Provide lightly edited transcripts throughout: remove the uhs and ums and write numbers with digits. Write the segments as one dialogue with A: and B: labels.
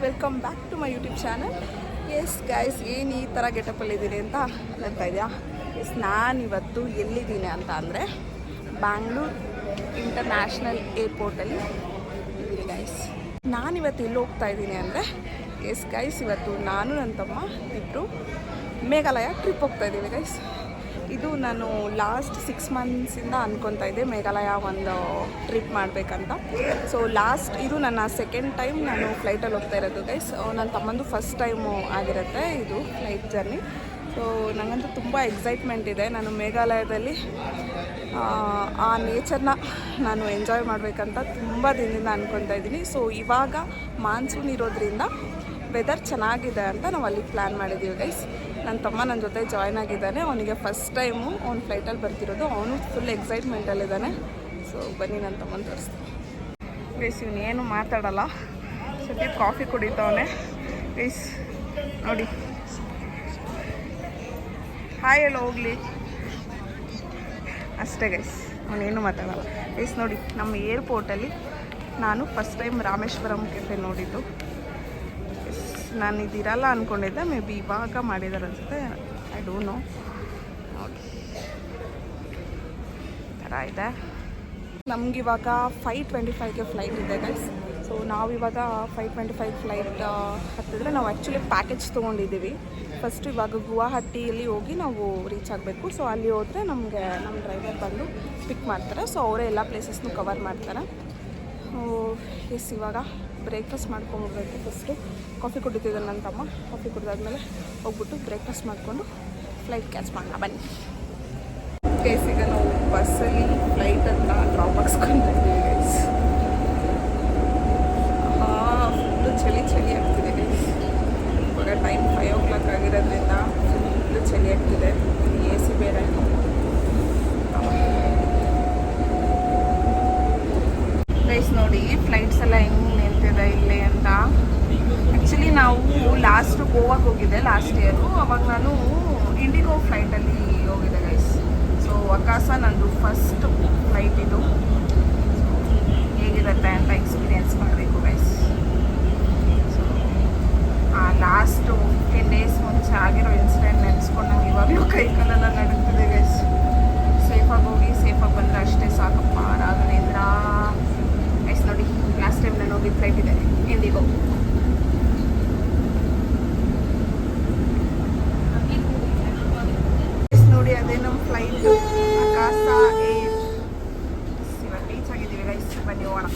A: Welcome back to my YouTube channel. Yes guys, ಏನು ಈ ಥರ ಗೆಟಪಲ್ಲಿದ್ದೀನಿ ಅಂತ ಅನ್ತಾ ಇದೆಯಾ? ಎಸ್, ನಾನಿವತ್ತು ಎಲ್ಲಿದ್ದೀನಿ ಅಂತ ಅಂದರೆ ಬ್ಯಾಂಗ್ಳೂರ್ ಇಂಟರ್ನ್ಯಾಷನಲ್ ಏರ್ಪೋರ್ಟಲ್ಲಿ ಇದ್ದೀನಿ ಗೈಸ್. ನಾನಿವತ್ತು ಎಲ್ಲಿ ಹೋಗ್ತಾ ಇದ್ದೀನಿ ಅಂದರೆ, ಎಸ್ ಗೈಸ್, ಇವತ್ತು ನಾನು ನನ್ನ ತಮ್ಮ ಇಬ್ಬರು ಮೇಘಾಲಯ ಟ್ರಿಪ್ ಹೋಗ್ತಾ ಇದ್ದೀವಿ ಗೈಸ್. ಇದು ನಾನು ಲಾಸ್ಟ್ 6 ಮಂತ್ಸಿಂದ ಅಂದ್ಕೊತಾ ಇದ್ದೆ ಮೇಘಾಲಯ ಒಂದು ಟ್ರಿಪ್ ಮಾಡಬೇಕಂತ. ಸೊ ಇದು ನನ್ನ ಸೆಕೆಂಡ್ ಟೈಮ್ ನಾನು ಫ್ಲೈಟಲ್ಲಿ ಹೋಗ್ತಾ ಇರೋದು ಗೈಸ್. ನನ್ನ ತಮ್ಮಂದು ಫಸ್ಟ್ ಟೈಮು ಆಗಿರುತ್ತೆ ಇದು ಫ್ಲೈಟ್ ಜರ್ನಿ. ಸೊ ನನಗಂತೂ ತುಂಬ ಎಕ್ಸೈಟ್ಮೆಂಟ್ ಇದೆ. ನಾನು ಮೇಘಾಲಯದಲ್ಲಿ ಆ ನೇಚರ್ನ ನಾನು ಎಂಜಾಯ್ ಮಾಡಬೇಕಂತ ತುಂಬ ದಿನದಿಂದ ಅಂದ್ಕೊತಾ ಇದ್ದೀನಿ. ಸೊ ಇವಾಗ ಮಾನ್ಸೂನ್ ಇರೋದ್ರಿಂದ ವೆದರ್ ಚೆನ್ನಾಗಿದೆ ಅಂತ ನಾವು ಅಲ್ಲಿ ಪ್ಲ್ಯಾನ್ ಮಾಡಿದ್ದೀವಿ ಗೈಸ್. ನನ್ನ ತಮ್ಮ ನನ್ನ ಜೊತೆ ಜಾಯ್ನ್ ಆಗಿದ್ದಾನೆ. ಅವನಿಗೆ ಫಸ್ಟ್ ಟೈಮು ಅವ್ನು ಫ್ಲೈಟಲ್ಲಿ ಬರ್ತಿರೋದು. ಅವನು ಫುಲ್ ಎಕ್ಸೈಟ್ಮೆಂಟಲ್ಲಿದ್ದಾನೆ. ಸೊ ಬನ್ನಿ ನನ್ನ ತಮ್ಮನ ತೋರಿಸ್ತೀನಿ ಗೈಸ್. ಇವನೇನು ಮಾತಾಡಲ್ಲ, ಸತಿ ಕಾಫಿ ಕುಡಿತವನೆ ಗೈಸ್. ನೋಡಿ, ಹಾಯ್ ಹೇಳೋ ಹೋಗಲಿ ಅಷ್ಟೇ ಗೈಸ್, ಅವನೇನು ಮಾತಾಡಲ್ಲ ಗೈಸ್. ನೋಡಿ, ನಮ್ಮ ಏರ್ಪೋರ್ಟಲ್ಲಿ ನಾನು ಫಸ್ಟ್ ಟೈಮ್ ರಾಮೇಶ್ವರಂ ಕೆಫೆ ನೋಡಿದ್ದು. ನಾನು ಇದಿರಲ್ಲ ಅಂದ್ಕೊಂಡಿದ್ದೆ, ಮೇ ಬಿ ಇವಾಗ ಮಾಡಿದ್ದಾರೆ ಅನಿಸುತ್ತೆ, ಐ ಡೋಂಟ್ ನೋ. ನೋಡಿ ಥರ ಇದೆ. ನಮಗಿವಾಗ 5:25ಗೆ ಫ್ಲೈಟ್ ಇದೆ ಗೈಸ್. ಸೊ ನಾವಿವಾಗ 5:25 ಫ್ಲೈಟ್ ಹತ್ತಿದ್ರೆ ನಾವು ಆ್ಯಕ್ಚುಲಿ ಪ್ಯಾಕೇಜ್ ತೊಗೊಂಡಿದ್ದೀವಿ. ಫಸ್ಟ್ ಇವಾಗ ಗುವಾಹಟಿಯಲ್ಲಿ ಹೋಗಿ ನಾವು ರೀಚ್ ಆಗಬೇಕು. ಸೊ ಅಲ್ಲಿ ಹೋದರೆ ನಮಗೆ ನಮ್ಮ ಡ್ರೈವರ್ ಬಂದು ಪಿಕ್ ಮಾಡ್ತಾರೆ. ಸೊ ಅವರೇ ಎಲ್ಲ ಪ್ಲೇಸಸ್ನು ಕವರ್ ಮಾಡ್ತಾರೆ. ಎಸ್, ಇವಾಗ ಬ್ರೇಕ್ಫಾಸ್ಟ್ ಮಾಡ್ಕೊಂಡ್ಬಿಡ್ಬೇಕು. ಫಸ್ಟು ಕಾಫಿ ಕುಡಿತಿದ್ದಾನೆ ನನ್ನ ತಮ್ಮ. ಕಾಫಿ ಕುಡಿದಾದ್ಮೇಲೆ ಹೋಗ್ಬಿಟ್ಟು ಬ್ರೇಕ್ಫಾಸ್ಟ್ ಮಾಡಿಕೊಂಡು ಫ್ಲೈಟ್ ಕ್ಯಾಚ್ ಮಾಡೋಣ ಬನ್ನಿ ಗೈಸ್. ಈಗ ನಾವು ಬಸ್ಸಲ್ಲಿ ಫ್ಲೈಟ್ ಅಂತ ಡ್ರಾಪ್ ಹಾಕ್ಸ್ಕೊಂಡಿದ್ದೀವಿ ಗೈಸ್. ಫುಲ್ಲು ಚಳಿ ಆಗ್ತಿದೆ ಗೈಸ್. ಇವಾಗ ಟೈಮ್ 5 o'clock ಆಗಿರೋದ್ರಿಂದ ಫುಲ್ಲು ಚಳಿ ಆಗ್ತಿದೆ. AC ಬೇರೆ. ಗೈಸ್ ನೋಡಿ, ಫ್ಲೈಟ್ಸ್ ಎಲ್ಲ ಹೆಂಗೆ ನಿಲ್ತಿದೆ ಇಲ್ಲಿ ಅಂತ. ಆ್ಯಕ್ಚುಲಿ ನಾವು ಲಾಸ್ಟ್ ಗೋವಾಗೆ ಹೋಗಿದ್ದೆ ಲಾಸ್ಟ್ ಇಯರು. ಅವಾಗ ನಾನು ಇಂಡಿಗೋ ಫ್ಲೈಟಲ್ಲಿ ಹೋಗಿದ್ದೆ ಗೈಸ್. ಸೊ ಆಕಾಶ ನಂದು ಫಸ್ಟ್ ಫ್ಲೈಟ್ ಇದು. ಹೇಗಿರುತ್ತೆ ಅಂತ ಎಕ್ಸ್ಪೀರಿಯೆನ್ಸ್ ಮಾಡಬೇಕು ಗೈಸ್. ಸೊ ಲಾಸ್ಟು 15 days ಮುಂಚೆ ಆಗಿರೋ ಇನ್ಸಿಡೆಂಟ್ ನೆನೆಸ್ಕೊಂಡು ನಂಗೆ ಇವಾಗಲೂ ಕೈಕಾಲೆಲ್ಲ ನಡುತ್ತಿದೆ ಗೈಸ್. ಸೇಫಾಗಿ ಹೋಗಿ ಸೇಫಾಗಿ ಬಂದರೆ ಅಷ್ಟೇ ಸಾಕಪ್ಪ ರಾಘವೇಂದ್ರ ಗೈಸ್. ನೋಡಿ, ಲಾಸ್ಟ್ ಟೈಮ್ ನಾನು ಹೋಗಿ ಫ್ಲೈಟ್ ಇದೆ ಇಂಡಿಗೋ. ನೋಡಿ, ಅದೇ ನಮ್ಮ ಫ್ಲೈಟ್ ಆಕಾಶ ಏರ್. ಇವಾಗ ರೀಚ್ ಆಗಿದ್ದೀವಿ ಗೈಸ್. ಬನ್ನಿ ಹೋಗೋಣ.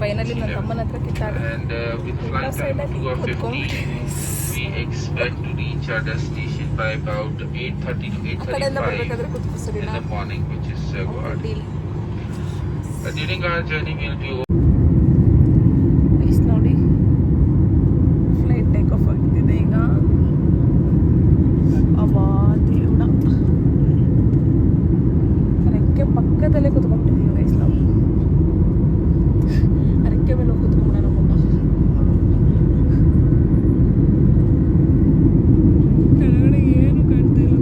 A: ಫೈನಲಿ ನನ್ನ ತಮ್ಮನ ಹತ್ರ ಕಿತ್ತಾಡಿ ಕಡೆಯಿಂದ ಬರಬೇಕಾದ್ರೆ ಕುತ್ಕೊಸರಿ ನೋಡಿ. ಫ್ಲೈಟ್ ಟೇಕ್ ಆಫ್ ಆಗ್ತಿದೆ ಈಗ. ಅಬ್ಬಾ ದೇವ್ಡ, ರೆಕ್ಕೆ ಪಕ್ಕದಲ್ಲೇ ಕುತ್ಕೊಂಡಿದ್ದೀವಿ ಗೈಸ್. ನಾವು ರೆಕ್ಕೆ ಮೇಲೆ ಹೋಗಿ ಕುತ್ಕೊಂಡ ನಮ್ಮಪ್ಪ. ಕೆಳಗಡೆ ಏನು ಕಾಣ್ತಾ ಇಲ್ಲ,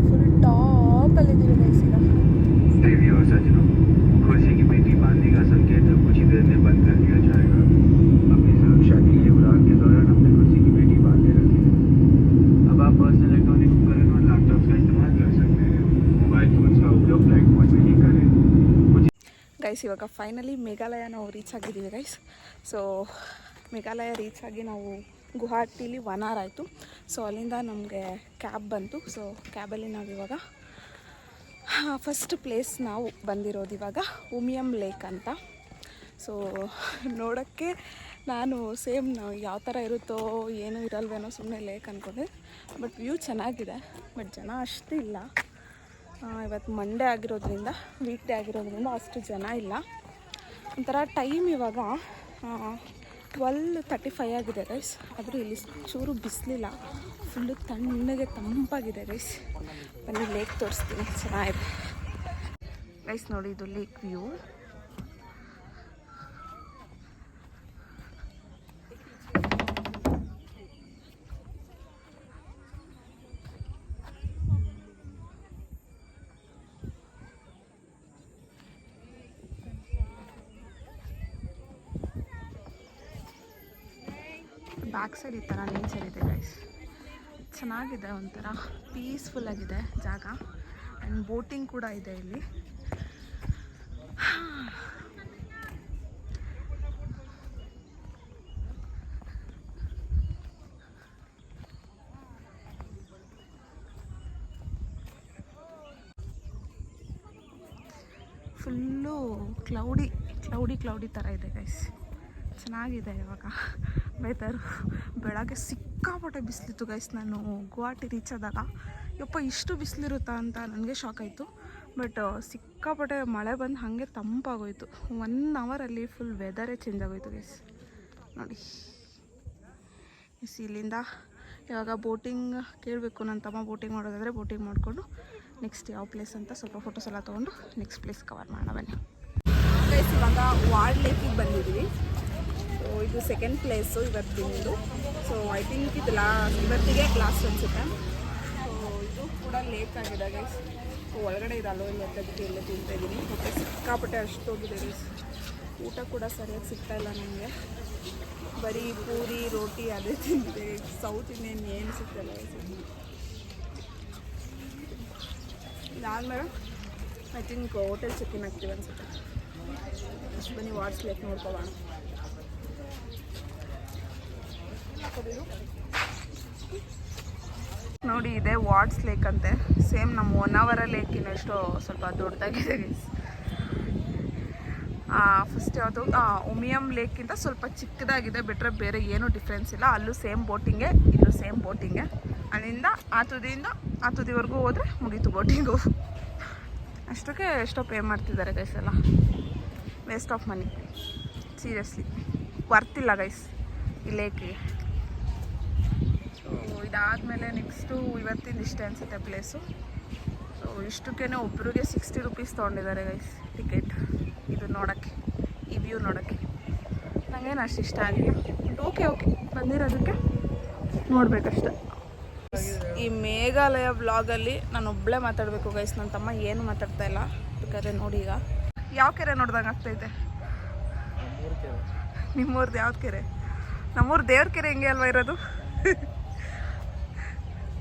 A: ಫುಲ್ ಟಾಪಲ್ಲಿದ್ದೀವಿ ಗೈಸ್ ಈಗ. खुशी की बेटी बांधने का संकेत कुछ ही देर में बंद कर दिया जाएगा. अपनी सुरक्षा के लिए उड़ान के दौरान अपने खुशी की बेटी बांधे रखें. अब आप पर्सनल इलेक्ट्रॉनिक उपकरण और लैपटॉप्स का इस्तेमाल कर सकते हैं. मोबाइल फोन्स का उपयोग फ्लाइट मोड में ही करें. ಗೈಸ್, ಇವಾಗ ಫೈನಲಿ ಮೇಘಾಲಯ ನಾವು ರೀಚ್ ಆಗಿದ್ದೀವಿ ಗೈಸ್. ಸೊ ಮೇಘಾಲಯ ರೀಚ್ ಆಗಿ ನಾವು ಗುವಾಹಟಿಲಿ 1 hour ಆಯಿತು. ಸೊ ಅಲ್ಲಿಂದ ನಮಗೆ ಕ್ಯಾಬ್ ಬಂತು. ಸೊ ಕ್ಯಾಬಲ್ಲಿ ನಾವಿವಾಗ ಫಸ್ಟ್ ಪ್ಲೇಸ್ ನಾವು ಬಂದಿರೋದು ಇವಾಗ ಉಮಿಯಂ ಲೇಕ್ ಅಂತ. ಸೊ ನೋಡೋಕ್ಕೆ ನಾನು ಸೇಮ್ ಯಾವ ಥರ ಇರುತ್ತೋ ಏನೂ ಇರಲ್ವೇನೋ ಸುಮ್ಮನೆ ಲೇಕ್ ಅಂದ್ಕೊಂಡೆ. ಬಟ್ ವ್ಯೂ ಚೆನ್ನಾಗಿದೆ, ಬಟ್ ಜನ ಅಷ್ಟು ಇಲ್ಲ. ಇವತ್ತು ಮಂಡೇ ಆಗಿರೋದ್ರಿಂದ, ವೀಕ್ ಡೇ ಆಗಿರೋದ್ರಿಂದ ಅಷ್ಟು ಜನ ಇಲ್ಲ. ಒಂಥರ ಟೈಮ್ ಇವಾಗ 12:35 ಆಗಿದೆ ಗೈಸ್. ಆದರೂ ಇಲ್ಲಿ ಚೂರು ಬಿಸಿಲಿಲ್ಲ, ಫುಲ್ಲು ತಣ್ಣಗೆ ತಂಪಾಗಿದೆ ಗೈಸ್. ಬನ್ನಿ ಲೇಕ್ ತೋರಿಸ್ತೀನಿ, ಚೆನ್ನಾಗಿದೆ ಗೈಸ್. ನೋಡಿ ಇದು ಲೇಕ್ ವ್ಯೂ. ಬ್ಯಾಕ್ ಸೈಡ್ ಈ ಥರ ನೇಚರ್ ಇದೆ ಗೈಸ್, ಚೆನ್ನಾಗಿದೆ, ಒಂಥರ ಪೀಸ್ಫುಲ್ ಆಗಿದೆ ಜಾಗ. ಆ್ಯಂಡ್ ಬೋಟಿಂಗ್ ಕೂಡ ಇದೆ ಇಲ್ಲಿ. ಫುಲ್ಲು ಕ್ಲೌಡಿ ಥರ ಇದೆ ಗೈಸ್, ಚೆನ್ನಾಗಿದೆ. ಇವಾಗ ವೆದರು ಬೆಳಗ್ಗೆ ಸಿಕ್ಕಾಪಟ್ಟೆ ಬಿಸಿಲಿತ್ತು ಗೈಸ್. ನಾನು ಗುವಾಹಟಿ ರೀಚ್ ಆದಾಗ ಯಪ್ಪ ಇಷ್ಟು ಬಿಸಿಲಿರುತ್ತಾ ಅಂತ ನನಗೆ ಶಾಕ್ ಆಯಿತು. ಬಟ್ ಸಿಕ್ಕಾಪಟ್ಟೆ ಮಳೆ ಬಂದು ಹಾಗೆ ತಂಪಾಗೋಯ್ತು. 1 ಅವರಲ್ಲಿ ಫುಲ್ ವೆದರೇ ಚೇಂಜ್ ಆಗೋಯ್ತು ಗೈಸ್. ನೋಡಿ ಇಲ್ಲಿಂದ ಇವಾಗ ಬೋಟಿಂಗ್ ಕೇಳಬೇಕು. ನನ್ನ ತಮ್ಮ ಬೋಟಿಂಗ್ ಮಾಡೋದಾದರೆ ಬೋಟಿಂಗ್ ಮಾಡಿಕೊಂಡು ನೆಕ್ಸ್ಟ್ ಯಾವ ಪ್ಲೇಸ್ ಅಂತ ಸ್ವಲ್ಪ ಫೋಟೋಸ್ ಎಲ್ಲ ತೊಗೊಂಡು ನೆಕ್ಸ್ಟ್ ಪ್ಲೇಸ್ ಕವರ್ ಮಾಡೋಣ ಬನ್ನಿ ಗೈಸ್. ಇವಾಗ ವಾಲ್ಡ್ ಲೇಕಿಗೆ ಬಂದಿದ್ದೀವಿ. ಸೊ ಇದು ಸೆಕೆಂಡ್ ಪ್ಲೇಸು ಇವತ್ತಿಂದು. ಸೊ ಐ ಥಿಂಕ್ ಇದು ಇವತ್ತಿಗೆ ಲಾಸ್ಟ್ ಅನಿಸುತ್ತೆ. ಸೊ ಇದು ಕೂಡ ಲೇಕ್ ಆಗಿದೆ ಗೈಸ್. ಸೊ ಒಳಗಡೆ ಇರಲ್ಲೋ ಇವತ್ತದಕ್ಕೆ ಎಲ್ಲ ತಿಂತಾಯಿದ್ದೀನಿ. ಮತ್ತು ಸಿಕ್ಕಾಪಟ್ಟೆ ಅಷ್ಟೋಗಿದೆ ಗೈಸ್. ಊಟ ಕೂಡ ಸರಿಯಾಗಿ ಸಿಗ್ತಾಯಿಲ್ಲ ನನಗೆ, ಬರೀ ಪೂರಿ ರೋಟಿ ಅದೇ ತಿಂದಿದೆ. ಸೌತ್ ಇಂಡಿಯನ್ ಏನು ಸಿಗ್ತಾಯಿಲ್ಲ ಗೈಸ್. ಇದಾದಮೇಲೆ ಐ ಥಿಂಕ್ ಹೋಟೆಲ್ ಚೆಕ್ಕಿನ್ ಆಗ್ತೀವಿ ಅನಿಸುತ್ತೆ. ಅಷ್ಟು ಬನ್ನಿ ವಾಟ್ಸ್ ಲೇಕ್ ನೋಡ್ಕೊಳ್ಳೋಣ. ನೋಡಿ ಇದೆ ವಾಟ್ಸ್ ಲೇಕ್ ಅಂತೆ. ಸೇಮ್ ನಮ್ಮ 1 hour ಲೇಕಿನಷ್ಟು ಸ್ವಲ್ಪ ದೊಡ್ಡದಾಗಿದೆ ಗೈಸ್. ಫಸ್ಟ್ ಯಾವುದು ಉಮಿಯಂ ಲೇಕಿಂತ ಸ್ವಲ್ಪ ಚಿಕ್ಕದಾಗಿದೆ, ಬಿಟ್ಟರೆ ಬೇರೆ ಏನೂ ಡಿಫ್ರೆನ್ಸ್ ಇಲ್ಲ. ಅಲ್ಲೂ ಸೇಮ್ ಬೋಟಿಂಗೆ, ಇಲ್ಲೂ ಸೇಮ್ ಬೋಟಿಂಗೆ. ಅಲ್ಲಿಂದ ಆ ತುದಿವರೆಗೂ ಹೋದರೆ ಮುಗೀತು ಬೋಟಿಂಗು. ಅಷ್ಟಕ್ಕೆ ಎಷ್ಟೋ ಪೇ ಮಾಡ್ತಿದ್ದಾರೆ ಗೈಸ್ ಎಲ್ಲ. ವೇಸ್ಟ್ ಆಫ್ ಮನಿ, ಸೀರಿಯಸ್ಲಿ ವರ್ತಿಲ್ಲ ಗೈಸ್ ಈ ಲೇಕಿಗೆ. ಸೊ ಇದಾದಮೇಲೆ ನೆಕ್ಸ್ಟು ಇವತ್ತಿಂದ ಇಷ್ಟೇ ಅನಿಸುತ್ತೆ ಪ್ಲೇಸು. ಸೊ ಇಷ್ಟಕ್ಕೇ ಒಬ್ಬರಿಗೆ 60 rupees ತೊಗೊಂಡಿದ್ದಾರೆ ಗೈಸ್ ಟಿಕೆಟ್, ಇದು ನೋಡೋಕ್ಕೆ, ಈ ವ್ಯೂ ನೋಡೋಕ್ಕೆ. ನನಗೇನು ಅಷ್ಟು ಇಷ್ಟ ಆಗಿಲ್ಲ, ಬಟ್ ಓಕೆ ಬಂದಿರೋದಕ್ಕೆ ನೋಡಬೇಕಷ್ಟೆ. ಈ ಮೇಘಾಲಯ ವ್ಲಾಗಲ್ಲಿ ನಾನು ಒಬ್ಬಳೇ ಮಾತಾಡಬೇಕು ಗೈಸ್. ನನ್ನ ತಮ್ಮ ಏನು ಮಾತಾಡ್ತಾ ಇಲ್ಲ. ಬೇಕಾದ್ರೆ ನೋಡಿ ಈಗ ಯಾವ ಕೆರೆ ನೋಡ್ದಂಗೆ ಆಗ್ತೈತೆ. ನಿಮ್ಮೂರ್ದು ಯಾವ್ದು ಕೆರೆ? ನಮ್ಮೂರು ದೇವ್ರ ಕೆರೆ ಹಿಂಗೆ ಅಲ್ವಾ ಇರೋದು.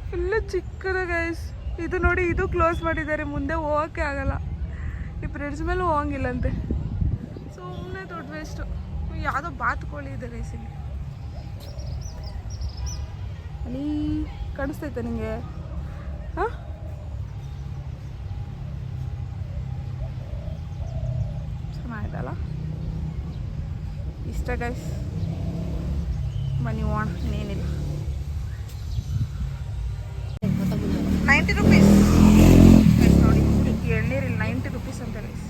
A: ಫುಲ್ಲು ಚಿಕ್ಕದ ಗೈಸ್. ಇದು ನೋಡಿ, ಇದು ಕ್ಲೋಸ್ ಮಾಡಿದ್ದಾರೆ, ಮುಂದೆ ಹೋಗೋಕ್ಕೆ ಆಗಲ್ಲ. ಈ ಬ್ರಿಡ್ಜ್ ಮೇಲೂ ಹೋಗಂಗಿಲ್ಲಂತೆ. ಸುಮ್ಮನೆ ದೊಡ್ಡ ವೇಸ್ಟು. ಯಾವುದೋ ಬಾತುಕೋಳಿ ಇದೆ ಗೈಸ್ ಇಲ್ಲಿ. ಅಲ್ಲಿ ಕಾಣಿಸ್ತೈತೆ ನಿಮಗೆ? ಹಾಂ, ಚೆನ್ನಾಗಿದಲ್ಲ, ಇಷ್ಟ ಗೈಸ್. ಬನ್ನಿ ಹೋಣ, ಇನ್ನೇನಿಲ್ಲ. 90 rupees ನೋಡಿ. ಎಳ್ನೀರಿಲ್ಲ 90 rupees ಅಂತ ಗೈಸ್.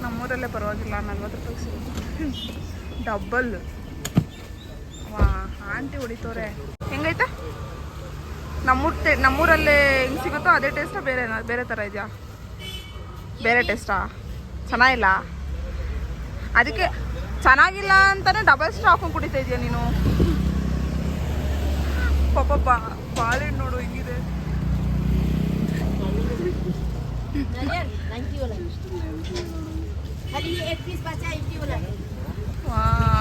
A: ನಮ್ಮೂರಲ್ಲೇ ಪರವಾಗಿಲ್ಲ, 40 ರೂಪಾಯಿಗೆ ಸಿಗುತ್ತೆ ಡಬ್ಬಲ್. ವಾ, ಆಂಟಿ ಹೊಡಿತವ್ರೆ. ಹೆಂಗೈತೆ? ನಮ್ಮೂರಲ್ಲೇ ಹೆಂಗೆ ಸಿಗುತ್ತೋ ಅದೇ ಟೇಸ್ಟಾ, ಬೇರೆ ಥರ ಇದೆಯಾ? ಬೇರೆ ಟೇಸ್ಟಾ? ಚೆನ್ನಾಗಿಲ್ಲ, ಅದಕ್ಕೆ ಚೆನ್ನಾಗಿಲ್ಲ ಅಂತಾನೆ ಡಬಲ್ ಸ್ಟ್ರಾ ಹಾಕೊಂಡು ಕುಡಿತಾ ಇದೆಯಾ ನೀನು? ಪಾಪ ಬಾಳೆಹಣ್ಣು ನೋಡು ಹೆಂಗಿದೆ.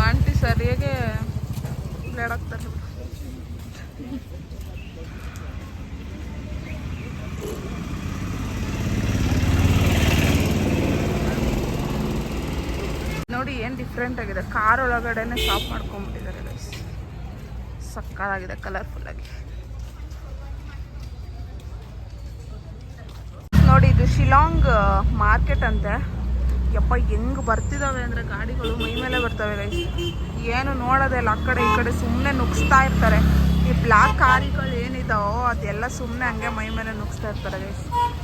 A: ಆಂಟಿ ಸರಿಯಾಗೆ ಬ್ಲೇಡ್ ಆಗ್ತಾರೆ. ನೋಡಿ ಏನು ಡಿಫ್ರೆಂಟ್ ಆಗಿದೆ, ಕಾರ್ ಒಳಗಡೆನೆ ಶಾಪ್ ಮಾಡ್ಕೊಂಡ್ಬಿಟ್ಟಿದ್ದಾರೆ ಗೈಸ್. ಸಕ್ಕತ್ತಾಗಿದೆ, ಕಲರ್ಫುಲ್ಲಾಗಿ. ನೋಡಿ ಇದು ಶಿಲಾಂಗ್ ಮಾರ್ಕೆಟ್ ಅಂತೆ. ಯಪ್ಪ ಹೆಂಗೆ ಬರ್ತಿದ್ದಾವೆ ಅಂದರೆ ಗಾಡಿಗಳು ಮೈ ಮೇಲೆ ಬರ್ತವೆ ಗೈಸ್. ಏನು ನೋಡೋದೇ ಇಲ್ಲ, ಆ ಕಡೆ ಈ ಕಡೆ ಸುಮ್ಮನೆ ನುಗ್ಸ್ತಾ ಇರ್ತಾರೆ. ಈ ಬ್ಲ್ಯಾಕ್ ಕಾರಿಗಳು ಏನಿದಾವೋ ಅದೆಲ್ಲ ಸುಮ್ಮನೆ ಹಂಗೆ ಮೈ ಮೇಲೆ ನುಗ್ಸ್ತಾ ಇರ್ತಾರೆ ಗೈಸ್.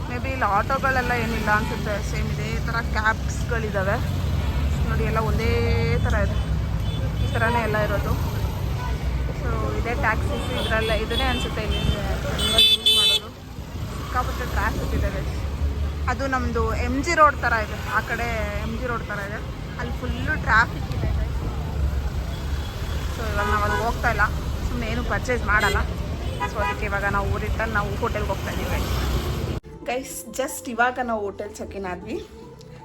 A: ಮೇ ಬಿ ಇಲ್ಲಿ ಆಟೋಗಳೆಲ್ಲ ಏನಿಲ್ಲ ಅನ್ಸುತ್ತೆ, ಸೇಮ್ ಇದೇ ಥರ ಕ್ಯಾಬ್ಸ್ಗಳಿದ್ದಾವೆ ನೋಡಿ, ಎಲ್ಲ ಒಂದೇ ಥರ ಇದೆ, ಈ ಥರನೇ ಎಲ್ಲ ಇರೋದು. ಸೊ ಇದೇ ಟ್ಯಾಕ್ಸೀಸ್ ಇದರಲ್ಲ, ಇದನ್ನೇ ಅನಿಸುತ್ತೆ ಇಲ್ಲಿ ಯೂಸ್ ಮಾಡೋದು. ಸಿಕ್ಕಾಪಟ್ಟೆ ಟ್ರಾಫಿಕ್ ಇದೆ ಗೈಸ್. ಅದು ನಮ್ಮದು MG ರೋಡ್ ಥರ ಇದೆ, ಆ ಕಡೆ MG ರೋಡ್ ಥರ ಇದೆ, ಅಲ್ಲಿ ಫುಲ್ಲು ಟ್ರಾಫಿಕ್ ಇದೆ ಗೈಸ್. ಸೊ ಇವಾಗ ನಾವು ಅಲ್ಲಿ ಹೋಗ್ತಾ ಇಲ್ಲ, ಸುಮ್ಮನೆ ಏನು ಪರ್ಚೇಸ್ ಮಾಡಲ್ಲ. ಸೊ ಅದಕ್ಕೆ ಇವಾಗ ನಾವು ರಿಟರ್ನ್ ನಾವು ಹೋಟೆಲ್ಗೆ ಹೋಗ್ತಾ ಇದ್ದೀವಿ ಗೈಸ್. ಜಸ್ಟ್ ಇವಾಗ ನಾವು ಹೋಟೆಲ್ ಚೆಕ್-ಇನ್ ಆದ್ವಿ.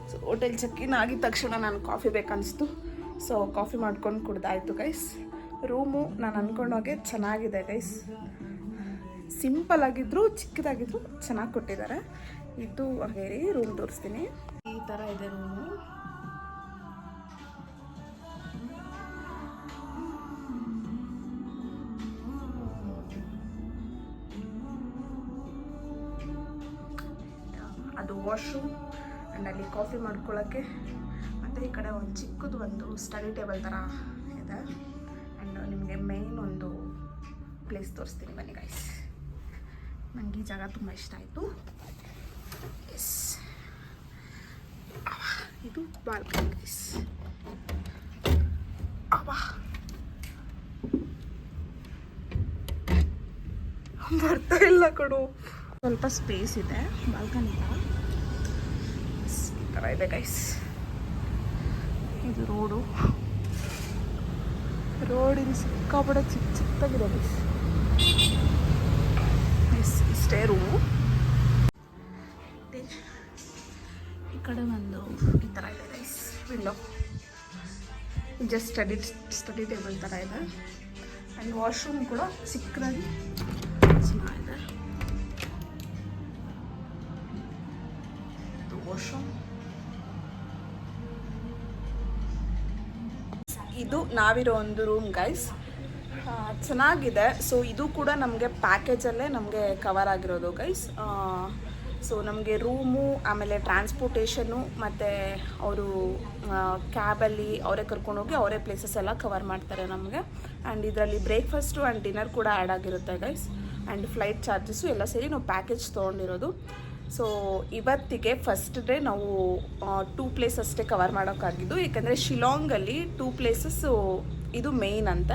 A: ಸೊ ಹೋಟೆಲ್ ಚೆಕ್-ಇನ್ ಆಗಿದ ತಕ್ಷಣ ನಾನು ಕಾಫಿ ಬೇಕನ್ನಿಸ್ತು. ಸೊ ಕಾಫಿ ಮಾಡ್ಕೊಂಡು ಕುಡ್ದಾಯಿತು ಗೈಸ್. ರೂಮು ನಾನು ಅಂದ್ಕೊಂಡೋಗೆ ಚೆನ್ನಾಗಿದೆ ಗೈಸ್. ಸಿಂಪಲ್ ಆಗಿದ್ರು, ಚಿಕ್ಕದಾಗಿದ್ರು, ಚೆನ್ನಾಗಿ ಕೊಟ್ಟಿದ್ದಾರೆ. ಇದು ಹಾಗೆ ರೂಮ್ ತೋರಿಸ್ತೀನಿ. ಈ ಥರ ಇದೆ ರೂಮು. ಅದು ವಾಶ್ರೂಮ್ ಆ್ಯಂಡ್ ಅಲ್ಲಿ ಕಾಫಿ ಮಾಡ್ಕೊಳ್ಳೋಕ್ಕೆ, ಮತ್ತು ಈ ಕಡೆ ಒಂದು ಚಿಕ್ಕದು ಒಂದು ಸ್ಟಡಿ ಟೇಬಲ್ ಥರ ಇದೆ. ಆ್ಯಂಡ್ ನಿಮಗೆ ಮೇಯ್ನ್ ಒಂದು ಪ್ಲೇಸ್ ತೋರಿಸ್ತೀನಿ ಬನ್ನಿ ಗೈಸ್. ನನಗೆ ಈ ಜಾಗ ತುಂಬ ಇಷ್ಟ ಆಯಿತು. ಎಸ್, ಇದು ಬಾಲ್ಕನಿ ಗೈಸ್. ಬರ್ತಾ ಇಲ್ಲ ಕೊಡು. ಸ್ವಲ್ಪ ಸ್ಪೇಸ್ ಇದೆ ಬಾಲ್ಕನಿ ಥರ ಇದೆ ಗೈಸ್. ಇದು ರೋಡಿನ ಸಿಕ್ಕಾಪಡೆ ಚಿಕ್ಕದಾಗಿದೆ ಗೈಸ್. ಇಷ್ಟೇ ರೂಮು. ಈ ಕಡೆ ಒಂದು ಈ ಥರ ಇದೆ guys window. Just study table ಥರ ಇದೆ. ಆ್ಯಂಡ್ ವಾಶ್ರೂಮ್ ಕೂಡ ಚಿಕ್ಕದಾಗಿ ಚೆನ್ನಾಗಿದೆ. ಇದು ವಾಶ್ರೂಮ್. ಇದು ನಾವಿರೋ ಒಂದು ರೂಮ್ ಗೈಸ್. ಚೆನ್ನಾಗಿದೆ. ಸೊ ಇದು ಕೂಡ ನಮಗೆ ಪ್ಯಾಕೇಜಲ್ಲೇ ನಮಗೆ ಕವರ್ ಆಗಿರೋದು ಗೈಸ್. ಸೊ ನಮಗೆ ರೂಮು, ಆಮೇಲೆ ಟ್ರಾನ್ಸ್ಪೋರ್ಟೇಷನ್ನು, ಮತ್ತು ಅವರು ಕ್ಯಾಬಲ್ಲಿ ಅವರೇ ಕರ್ಕೊಂಡೋಗಿ ಅವರೇ ಪ್ಲೇಸಸ್ ಎಲ್ಲ ಕವರ್ ಮಾಡ್ತಾರೆ ನಮಗೆ. ಆ್ಯಂಡ್ ಇದರಲ್ಲಿ ಬ್ರೇಕ್ಫಾಸ್ಟು ಆ್ಯಂಡ್ ಡಿನ್ನರ್ ಕೂಡ ಆ್ಯಡ್ ಆಗಿರುತ್ತೆ ಗೈಸ್. ಆ್ಯಂಡ್ ಫ್ಲೈಟ್ ಚಾರ್ಜಸ್ಸು ಎಲ್ಲ ಸೇರಿ ನಾವು ಪ್ಯಾಕೇಜ್ ತೊಗೊಂಡಿರೋದು. ಸೊ ಇವತ್ತಿಗೆ ಫಸ್ಟ್ ಡೇ ನಾವು 2 ಪ್ಲೇಸ್ ಅಷ್ಟೇ ಕವರ್ ಮಾಡೋಕ್ಕಾಗಿದ್ದು, ಏಕೆಂದರೆ ಶಿಲಾಂಗಲ್ಲಿ 2 ಪ್ಲೇಸಸ್ಸು ಇದು ಮೇಯ್ನ್ ಅಂತ.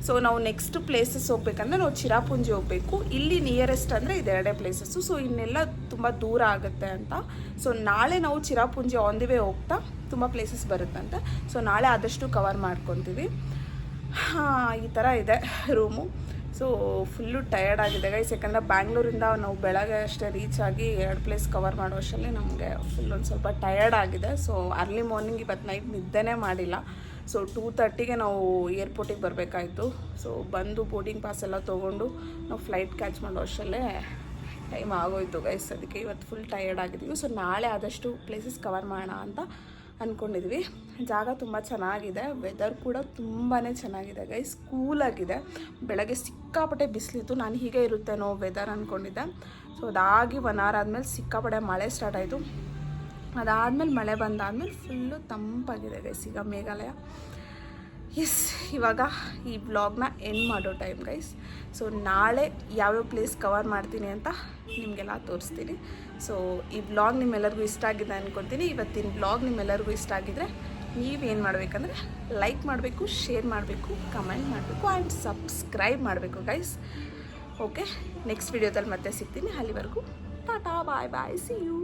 A: ಸೊ ನಾವು ನೆಕ್ಸ್ಟ್ ಪ್ಲೇಸಸ್ ಹೋಗ್ಬೇಕಂದ್ರೆ ನಾವು ಚಿರಾಪುಂಜಿ ಹೋಗಬೇಕು. ಇಲ್ಲಿ ನಿಯರೆಸ್ಟ್ ಅಂದರೆ ಇದೆರಡೇ ಪ್ಲೇಸಸ್ಸು. ಸೊ ಇನ್ನೆಲ್ಲ ತುಂಬ ದೂರ ಆಗುತ್ತೆ ಅಂತ. ಸೊ ನಾಳೆ ನಾವು ಚಿರಾಪುಂಜಿ ಆನ್ ದಿ ವೇ ಹೋಗ್ತಾ ತುಂಬ ಪ್ಲೇಸಸ್ ಬರುತ್ತಂತೆ. ಸೊ ನಾಳೆ ಆದಷ್ಟು ಕವರ್ ಮಾಡ್ಕೊತೀವಿ. ಈ ಥರ ಇದೆ ರೂಮು. ಸೊ ಫುಲ್ಲು ಟಯರ್ಡ್ ಆಗಿದೆ ಗೈಸ್, ಯಾಕಂದರೆ ಬ್ಯಾಂಗ್ಳೂರಿಂದ ನಾವು ಬೆಳಗ್ಗೆ ಅಷ್ಟೇ ರೀಚ್ ಆಗಿ 2 ಪ್ಲೇಸ್ ಕವರ್ ಮಾಡೋ ಅಷ್ಟರಲ್ಲಿ ನಮಗೆ ಫುಲ್ ಒಂದು ಸ್ವಲ್ಪ ಟಯರ್ಡ್ ಆಗಿದೆ. ಸೊ ಅರ್ಲಿ ಮಾರ್ನಿಂಗ್ ಇವತ್ತು ನೈಟ್ ನಿದ್ದೆನೇ ಮಾಡಿಲ್ಲ. ಸೊ 2:30ಗೆ ನಾವು ಏರ್ಪೋರ್ಟಿಗೆ ಬರಬೇಕಾಯಿತು. ಸೊ ಬಂದು ಬೋರ್ಡಿಂಗ್ ಪಾಸ್ ಎಲ್ಲ ತೊಗೊಂಡು ನಾವು ಫ್ಲೈಟ್ ಕ್ಯಾಚ್ ಮಾಡೋ ಅಷ್ಟರಲ್ಲೇ ಟೈಮ್ ಆಗೋಯ್ತು ಗೈಸ್. ಅದಕ್ಕೆ ಇವತ್ತು ಫುಲ್ ಟಯರ್ಡ್ ಆಗಿದ್ದೀವಿ. ಸೊ ನಾಳೆ ಆದಷ್ಟು ಪ್ಲೇಸಸ್ ಕವರ್ ಮಾಡೋಣ ಅಂತ ಅಂದ್ಕೊಂಡಿದ್ವಿ. ಜಾಗ ತುಂಬ ಚೆನ್ನಾಗಿದೆ, ವೆದರ್ ಕೂಡ ತುಂಬಾ ಚೆನ್ನಾಗಿದೆ ಗೈಸ್. ಕೂಲಾಗಿದೆ. ಬೆಳಗ್ಗೆ ಸಿಕ್ಕಾಪಟ್ಟೆ ಬಿಸಿಲಿತ್ತು, ನಾನು ಹೀಗೆ ಇರುತ್ತೇನೋ ವೆದರ್ ಅಂದ್ಕೊಂಡಿದ್ದೆ. ಸೊ ಅದಾಗಿ 1 hour ಆದಮೇಲೆ ಸಿಕ್ಕಾಪಟ್ಟೆ ಮಳೆ ಸ್ಟಾರ್ಟ್ ಆಯಿತು. ಅದಾದಮೇಲೆ ಮಳೆ ಬಂದಾದಮೇಲೆ ಫುಲ್ಲು ತಂಪಾಗಿದೆ ಗೈಸ್ ಈಗ ಮೇಘಾಲಯ. ಎಸ್, ಇವಾಗ ಈ ವ್ಲಾಗ್ನ ಎಂಡ್ ಮಾಡೋ ಟೈಮ್ ಗೈಸ್. ಸೊ ನಾಳೆ ಯಾವ್ಯಾವ ಪ್ಲೇಸ್ ಕವರ್ ಮಾಡ್ತೀನಿ ಅಂತ ನಿಮಗೆಲ್ಲ ತೋರಿಸ್ತೀನಿ. ಸೊ ಈ ವ್ಲಾಗ್ ನಿಮ್ಮೆಲ್ಲರಿಗೂ ಇಷ್ಟ ಆಗಿದೆ ಅಂದ್ಕೊತೀನಿ. ಇವತ್ತಿನ ವ್ಲಾಗ್ ನಿಮ್ಮೆಲ್ಲರಿಗೂ ಇಷ್ಟ ಆಗಿದ್ರೆ ನೀವೇನು ಮಾಡಬೇಕಂದ್ರೆ ಲೈಕ್ ಮಾಡಬೇಕು, ಶೇರ್ ಮಾಡಬೇಕು, ಕಮೆಂಟ್ ಮಾಡಬೇಕು ಆ್ಯಂಡ್ ಸಬ್ಸ್ಕ್ರೈಬ್ ಮಾಡಬೇಕು ಗೈಸ್. ಓಕೆ, ನೆಕ್ಸ್ಟ್ ವಿಡಿಯೋದಲ್ಲಿ ಮತ್ತೆ ಸಿಗ್ತೀನಿ. ಅಲ್ಲಿವರೆಗೂ ಟಾಟಾ, ಬಾಯ್ ಬಾಯ್, ಸಿ ಯು.